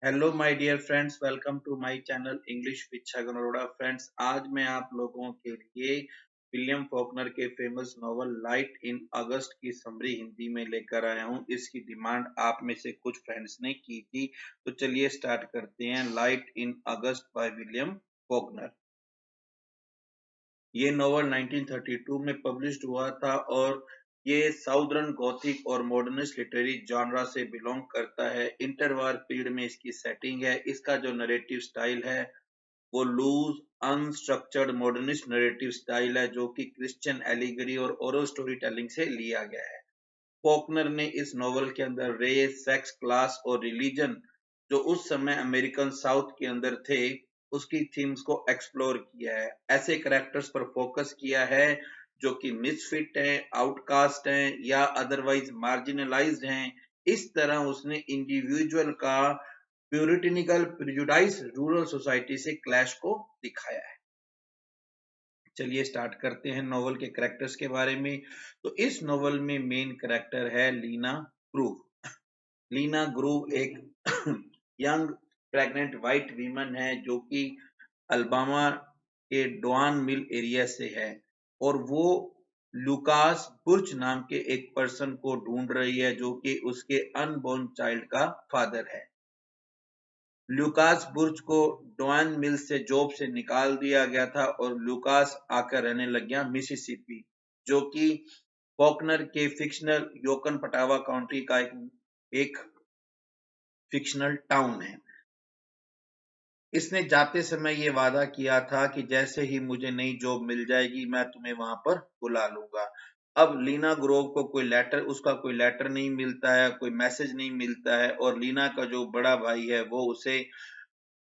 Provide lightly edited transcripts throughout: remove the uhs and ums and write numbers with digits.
Hello my dear friends, welcome to my channel English with Chhagan Arora. Friends, आज मैं आप लोगों के लिए विलियम फॉकनर के famous novel light in August की समरी हिंदी में लेकर आया हूं। इसकी डिमांड आप में से कुछ फ्रेंड्स ने की थी, तो चलिए स्टार्ट करते हैं। Light in August by William Faulkner. ये नॉवल 1932 में पब्लिश्ड हुआ था और ये साउदर्न गॉथिक और मॉडर्निस्ट लिटरेरी जॉनरा से बिलोंग करता है। इंटरवार पीरियड में इसकी सेटिंग है। इसका जो नरेटिव स्टाइल है वो loose unstructured modernist narrative style है, जो कि क्रिश्चियन एलिगरी और ओरल स्टोरी टेलिंग से लिया गया है। फॉकनर ने इस नॉवल के अंदर रेस, सेक्स, क्लास और रिलीजन जो उस समय अमेरिकन साउथ के अंदर थे उसकी थीम्स को एक्सप्लोर किया है। ऐसे कैरेक्टर्स पर फोकस किया है जो कि मिसफिट हैं, आउटकास्ट हैं या अदरवाइज मार्जिनलाइज्ड हैं। इस तरह उसने इंडिविजुअल का प्यूरिटिनिकल प्रिजुडाइज रूरल सोसाइटी से क्लैश को दिखाया है। चलिए स्टार्ट करते हैं नॉवल के कैरेक्टर्स के बारे में। तो इस नॉवल में मेन कैरेक्टर है लीना ग्रूव। लीना ग्रूव एक यंग प्रेग्नेंट व्हाइट वीमन है जो कि अल्बामा के डॉन मिल एरिया से है और वो लुकास बुर्च नाम के एक पर्सन को ढूंढ रही है जो कि उसके अनबोर्न चाइल्ड का फादर है। लुकास बुर्च को डॉन मिल से जॉब से निकाल दिया गया था और लुकास आकर रहने लग गया मिसिसिपी, जो कि फॉकनर के फिक्शनल योकन पटावा काउंटी का एक फिक्शनल टाउन है। इसने जाते समय ये वादा किया था कि जैसे ही मुझे नई जॉब मिल जाएगी मैं तुम्हें वहां पर बुला लूंगा। अब लीना ग्रोव को उसका कोई लेटर नहीं मिलता है, कोई मैसेज नहीं मिलता है और लीना का जो बड़ा भाई है वो उसे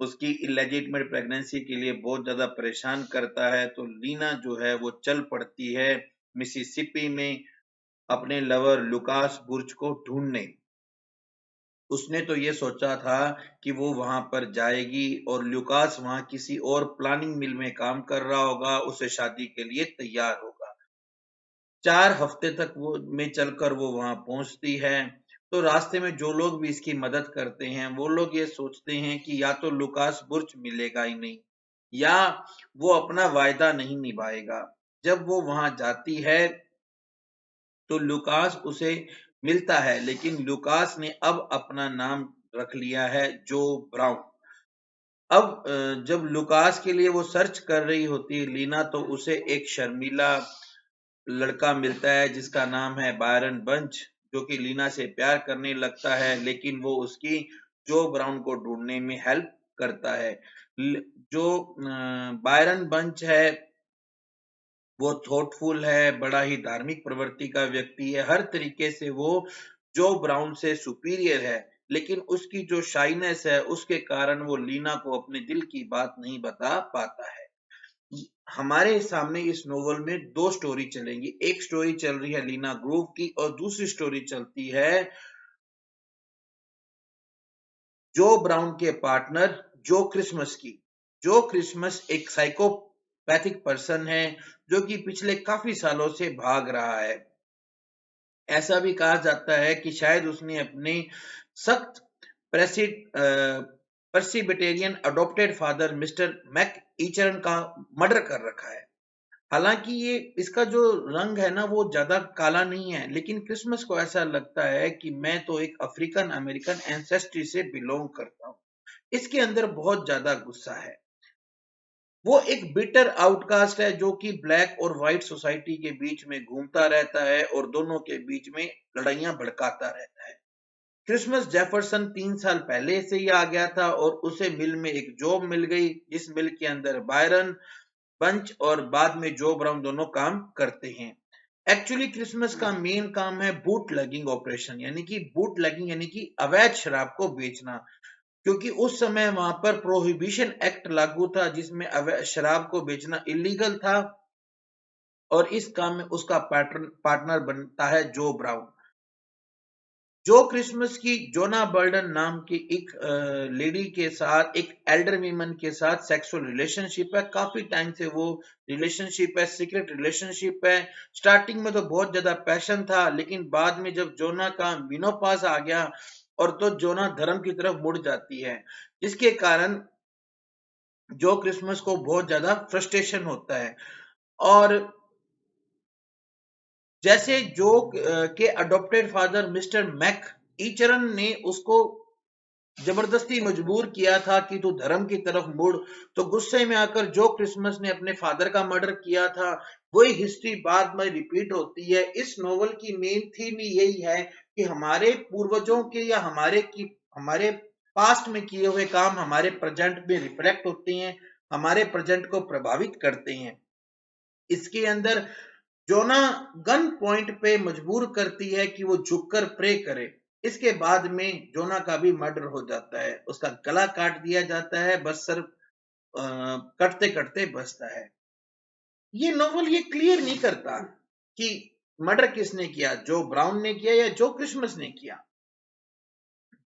उसकी इलेजिटमेट प्रेगनेंसी के लिए बहुत ज्यादा परेशान करता है। तो लीना जो है वो चल पड़ती है मिसिसिपी में अपने लवर लुकास बुर्च को ढूंढने। उसने तो ये सोचा था कि वो वहां पर जाएगी और लुकास वहां किसी और प्लानिंग मिल में काम कर रहा होगा, उसे शादी के लिए तैयार होगा। 4 हफ्ते तक वो में चलकर वो वहां पहुंचती है। तो रास्ते में जो लोग भी इसकी मदद करते हैं वो लोग ये सोचते हैं कि या तो लुकास बुर्च मिलेगा ही नहीं या वो अपना वायदा नहीं निभाएगा। जब वो वहां जाती है तो लुकास उसे मिलता है, लेकिन लुकास ने अब अपना नाम रख लिया है जो ब्राउन। अब जब लुकास के लिए वो सर्च कर रही होती है लीना, तो उसे एक शर्मीला लड़का मिलता है जिसका नाम है बायरन बंच, जो कि लीना से प्यार करने लगता है, लेकिन वो उसकी जो ब्राउन को ढूंढने में हेल्प करता है। जो बायरन बंच है वो थॉटफुल है, बड़ा ही धार्मिक प्रवृत्ति का व्यक्ति है, हर तरीके से वो जो ब्राउन से सुपीरियर है, लेकिन उसकी जो शाइनेस है उसके कारण वो लीना को अपने दिल की बात नहीं बता पाता है। हमारे सामने इस नोवेल में दो स्टोरी चलेंगी। एक स्टोरी चल रही है लीना ग्रूव की और दूसरी स्टोरी चलती है जो ब्राउन के पार्टनर जो क्रिसमस की। जो क्रिसमस एक साइकोपैथिक पर्सन है जो कि पिछले काफी सालों से भाग रहा है। ऐसा भी कहा जाता है कि शायद उसने अपने सख्त पर्सिबिटेरियन अडॉप्टेड फादर मिस्टर मैक ईचरन का मर्डर कर रखा है। हालांकि ये इसका जो रंग है ना वो ज्यादा काला नहीं है, लेकिन क्रिसमस को ऐसा लगता है कि मैं तो एक अफ्रीकन अमेरिकन एंसेस्ट्री से बिलोंग करता हूँ। इसके अंदर बहुत ज्यादा गुस्सा है। वो एक बिटर आउटकास्ट है जो कि ब्लैक और व्हाइट सोसाइटी के बीच में घूमता रहता है और दोनों के बीच में लड़ाइयां भड़काता रहता है। क्रिसमस जेफरसन 3 साल पहले से ही आ गया था और उसे मिल में एक जॉब मिल गई, जिस मिल के अंदर बायरन बंच और बाद में जो ब्राउन दोनों काम करते हैं। एक्चुअली क्रिसमस का मेन काम है बूट लैगिंग ऑपरेशन, यानी कि बूट लैगिंग यानी कि अवैध शराब को बेचना, क्योंकि उस समय वहां पर प्रोहिबिशन एक्ट लागू था जिसमें शराब को बेचना इलीगल था। और इस काम में उसका पार्टनर बनता है जो ब्राउन। जो क्रिसमस की जोना बर्डन नाम की एक लेडी के साथ, एक एल्डर वीमन के साथ सेक्सुअल रिलेशनशिप है। काफी टाइम से वो रिलेशनशिप है, सीक्रेट रिलेशनशिप है। स्टार्टिंग में तो बहुत ज्यादा पैशन था, लेकिन बाद में जब जोना का मिनोपाज आ गया और तो जोना धर्म की तरफ मुड़ जाती है, जिसके कारण जो क्रिसमस को बहुत ज्यादा फ्रस्ट्रेशन होता है। और जैसे जो के अडॉप्टेड फादर मिस्टर मैक ईचरन ने उसको जबरदस्ती मजबूर किया था कि तू धर्म की तरफ मुड़, तो गुस्से में आकर जो क्रिसमस ने अपने फादर का मर्डर किया था, वही हिस्ट्री बाद में रिपीट होती है। इस नोवेल की मेन थीम ही यही है कि हमारे पूर्वजों के या हमारे पास्ट में किए हुए काम हमारे प्रेजेंट में रिफ्लेक्ट होते हैं, हमारे प्रेजेंट को प्रभावित करते हैं। इसके अंदर जोना गन पॉइंट पे मजबूर करती है कि वो झुककर प्रे करे। इसके बाद में जोना का भी मर्डर हो जाता है, उसका गला काट दिया जाता है, बस सर कटते कटते बचता है। ये नॉवल ये क्लियर नहीं करता कि मर्डर किसने किया, जो ब्राउन ने किया या जो क्रिसमस ने किया।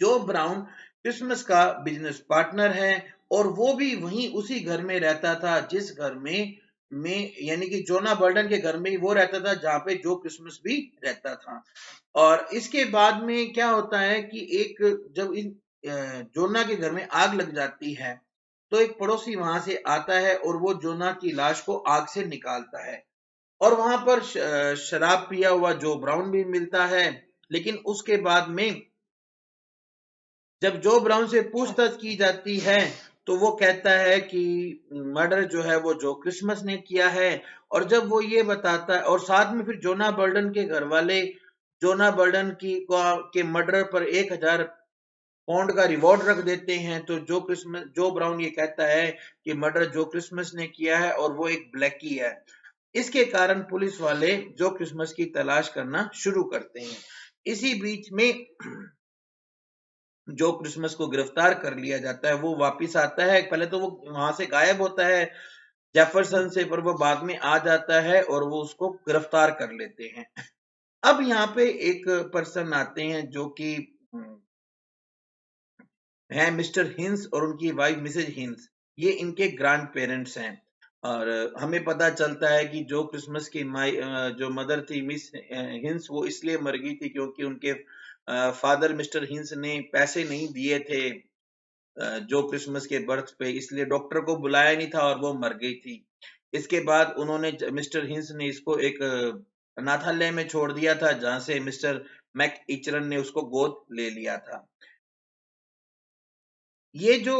जो ब्राउन क्रिसमस का बिजनेस पार्टनर है और वो भी वहीं उसी घर में रहता था जिस घर में यानी कि जोना बर्डन के घर में ही वो रहता था जहां पे जो क्रिसमस भी रहता था। और इसके बाद में क्या होता है कि एक जब इन जोना के घर में आग लग जाती है, तो एक पड़ोसी वहां से आता है और वो जोना की लाश को आग से निकालता है। और वहां पर शराब पिया हुआ जो ब्राउन भी मिलता है। लेकिन उसके बाद में जब जो ब्राउन से पूछताछ की जाती है, तो वो कहता है कि मर्डर जो है वो जो क्रिसमस ने किया है। और जब वो ये बताता है और साथ में फिर जोना बर्डन के घर वाले जोना बर्डन के मर्डर पर 1000 पाउंड का रिवॉर्ड रख देते हैं, तो जो ब्राउन ये कहता है कि मर्डर जो क्रिसमस ने किया है और वो एक ब्लैकी है। इसके कारण पुलिस वाले जो क्रिसमस की तलाश करना शुरू करते हैं। इसी बीच में जो क्रिसमस को गिरफ्तार कर लिया जाता है वो वापिस आता है। पहले तो वो वहां से गायब होता है जेफरसन से, पर वो बाद में आ जाता है और वो उसको गिरफ्तार कर लेते हैं। अब यहाँ पे एक पर्सन आते हैं जो कि हैं मिस्टर हिंस और उनकी वाइफ मिसेज हिंस। ये इनके ग्रैंड पेरेंट्स हैं। और हमें पता चलता है कि जो क्रिसमस की जो मदर थी मिस हिंस, वो इसलिए मर गई थी क्योंकि उनके फादर मिस्टर हिंस ने पैसे नहीं दिए थे जो क्रिसमस के बर्थ पे, इसलिए डॉक्टर को बुलाया नहीं था और वो मर गई थी। इसके बाद उन्होंने मिस्टर हिंस ने इसको एक अनाथालय में छोड़ दिया था जहां से मिस्टर मैक इचरन ने उसको गोद ले लिया था। ये जो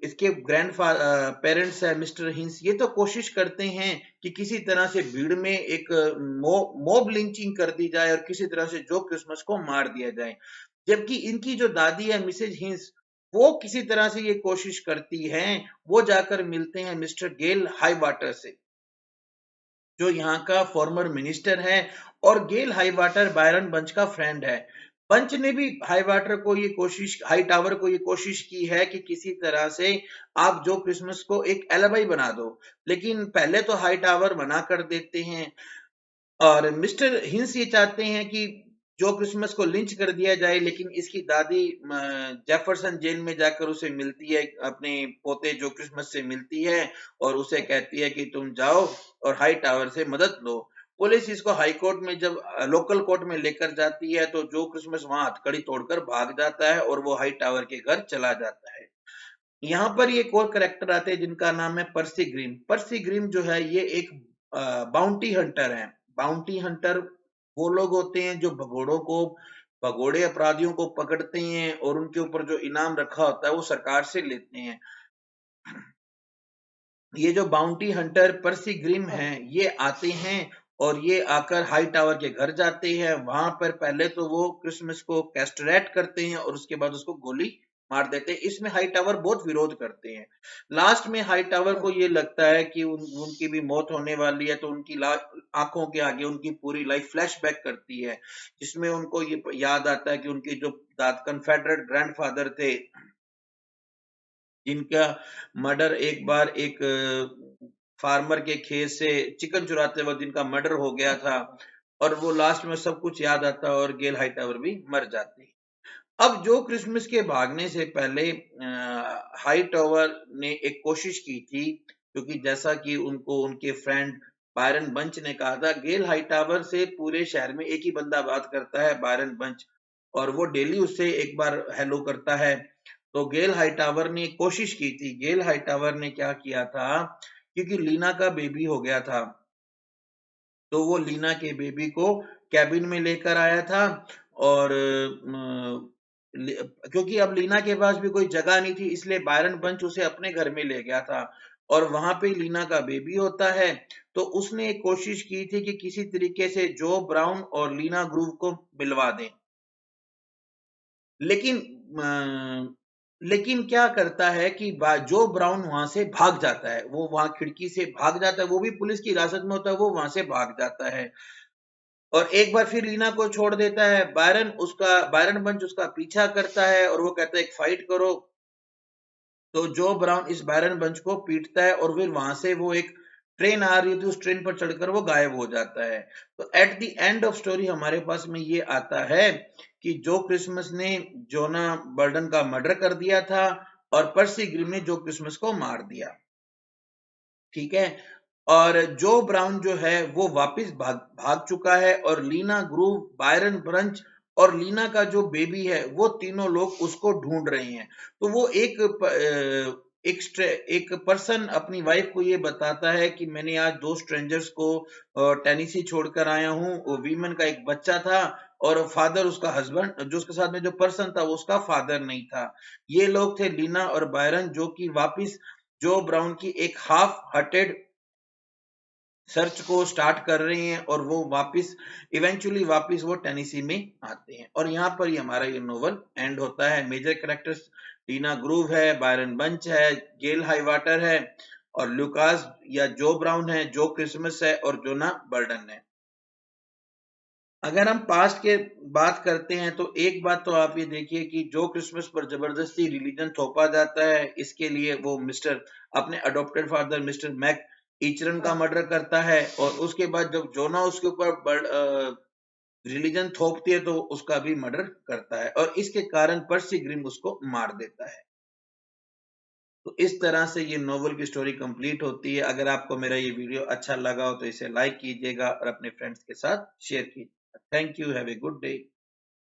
इसके ग्रैंड पेरेंट्स है मिस्टर हिंस, ये तो कोशिश करते हैं कि किसी तरह से भीड़ में एक मॉब लिंचिंग कर दी जाए और किसी तरह से जो क्रिसमस को मार दिया जाए। जबकि इनकी जो दादी है मिसेज हिंस, वो किसी तरह से ये कोशिश करती हैं। वो जाकर मिलते हैं मिस्टर गेल हाई वाटर से, जो यहाँ का फॉर्मर मिनिस्टर है। और गेल हाई वाटर बायरन बंच का फ्रेंड है। बंच ने भी हाई टावर को ये कोशिश की है कि किसी तरह से आप जो क्रिसमस को एक एलिबाई बना दो, लेकिन पहले तो हाई टावर मना कर देते हैं। और मिस्टर हिंस ये चाहते हैं कि जो क्रिसमस को लिंच कर दिया जाए, लेकिन इसकी दादी जेफरसन जेल में जाकर उसे मिलती है, अपने पोते जो क्रिसमस से मिलती है और उसे कहती है कि तुम जाओ और हाई टावर से मदद लो। पुलिस इसको हाई कोर्ट में जब लोकल कोर्ट में लेकर जाती है, तो जो क्रिसमस वहां हथकड़ी तोड़कर भाग जाता है और वो हाई टावर के घर चला जाता है। यहाँ पर ये एक और करेक्टर आते हैं जिनका नाम है पर्सी ग्रीम। पर्सी ग्रीम जो है ये एक बाउंटी हंटर है। बाउंटी हंटर वो लोग होते हैं जो भगोड़े अपराधियों को पकड़ते हैं और उनके ऊपर जो इनाम रखा होता है वो सरकार से लेते हैं। ये जो बाउंटी हंटर पर्सी ग्रिम हैं, ये आते हैं और ये आकर हाई टावर के घर जाते हैं। वहां पर पहले तो वो क्रिसमस को कैस्टरेट करते हैं और उसके बाद उसको गोली मार देते हैं। इसमें हाई टावर बहुत विरोध करते हैं। लास्ट में हाई टावर को ये लगता है कि उनकी भी मौत होने वाली है, तो उनकी आंखों के आगे उनकी पूरी लाइफ फ्लैशबैक करती है, जिसमें उनको ये याद आता है कि उनके जो कन्फेडरेट ग्रैंडफादर थे, जिनका मर्डर एक बार एक फार्मर के खेत से चिकन चुराते वक्त जिनका मर्डर हो गया था। और वो लास्ट में सब कुछ याद आता और गेल हाईटावर भी मर जाती। अब जो क्रिसमस के भागने से पहले हाई टावर ने एक कोशिश की थी, क्योंकि जैसा कि उनको उनके फ्रेंड बायरन बंच ने कहा था, गेल हाई टावर से पूरे शहर में एक ही बंदा बात करता है, बायरन बंच। और वो डेली उससे एक बार हेलो करता है। तो गेल हाईटावर ने कोशिश की थी, गेल हाईटावर ने क्या किया था, क्योंकि लीना का बेबी हो गया था, तो वो लीना के बेबी को कैबिन में लेकर आया था। और क्योंकि अब लीना के पास भी कोई जगह नहीं थी, इसलिए बायरन बंच उसे अपने घर में ले गया था, और वहां पे लीना का बेबी होता है। तो उसने एक कोशिश की थी कि किसी तरीके से जो ब्राउन और लीना ग्रूव को मिलवा दें, लेकिन लेकिन क्या करता है कि जो ब्राउन वहां से भाग जाता है, वो वहां खिड़की से भाग जाता है, वो भी पुलिस की हिरासत में होता है, वो वहां से भाग जाता है और एक बार फिर लीना को छोड़ देता है। बायरन बंच उसका पीछा करता है और वो कहता है एक फाइट करो। तो जो ब्राउन इस बायरन बंच को पीटता है और फिर वहां से वो एक ट्रेन आ रही थी, उस ट्रेन पर चढ़कर वो गायब हो जाता है। तो at the end of story हमारे पास में ये आता है कि जो क्रिसमस ने जोना बर्डन का मर्डर कर दिया था और पर्सी ग्रिम ने जो क्रिसमस को मार दिया, ठीक है। और जो ब्राउन जो है वो वापस भाग चुका है और लीना ग्रूव, बायरन ब्रंच और लीना का जो बेबी है, वो तीनों लोग उसको ढूंढ रहे हैं। तो वो एक पर्सन अपनी वाइफ को ये बताता है कि मैंने आज दो स्ट्रेंजर्स को टेनिसी छोड़कर आया हूँ। वीमेन का एक बच्चा था और फादर उसका हस्बैंड, जो उसके साथ में जो पर्सन था वो उसका फादर नहीं था। ये लोग थे लीना और बायरन, जो कि वापिस जो ब्राउन की एक हाफ हार्टेड सर्च को स्टार्ट कर रहे हैं और वो इवेंचुअली वापस वो टेनेसी में आते हैं। और यहाँ पर ही हमारा ये नोवेल एंड होता है। मेजर कैरेक्टर्स टीना ग्रूव है, बायरन बंच है, गेल हाईवाटर है और लुकास या जो ब्राउन है, जो क्रिसमस है और जोना बर्डन है। अगर हम पास्ट के बात करते हैं तो एक बात तो आप ये देखिए कि जो क्रिसमस पर जबरदस्ती रिलीजन थोपा जाता है, इसके लिए वो अपने अडॉप्टेड फादर मिस्टर मैक ईचरन का मर्डर करता है और उसके बाद जब जोना उसके ऊपर रिलीजन थोपती है तो उसका भी मर्डर करता है और इसके कारण पर्सी ग्रिम उसको मार देता है। तो इस तरह से ये नोवेल की स्टोरी कंप्लीट होती है। अगर आपको मेरा ये वीडियो अच्छा लगा हो तो इसे लाइक कीजिएगा और अपने फ्रेंड्स के साथ शेयर कीजिएगा। Thank you, have a good day.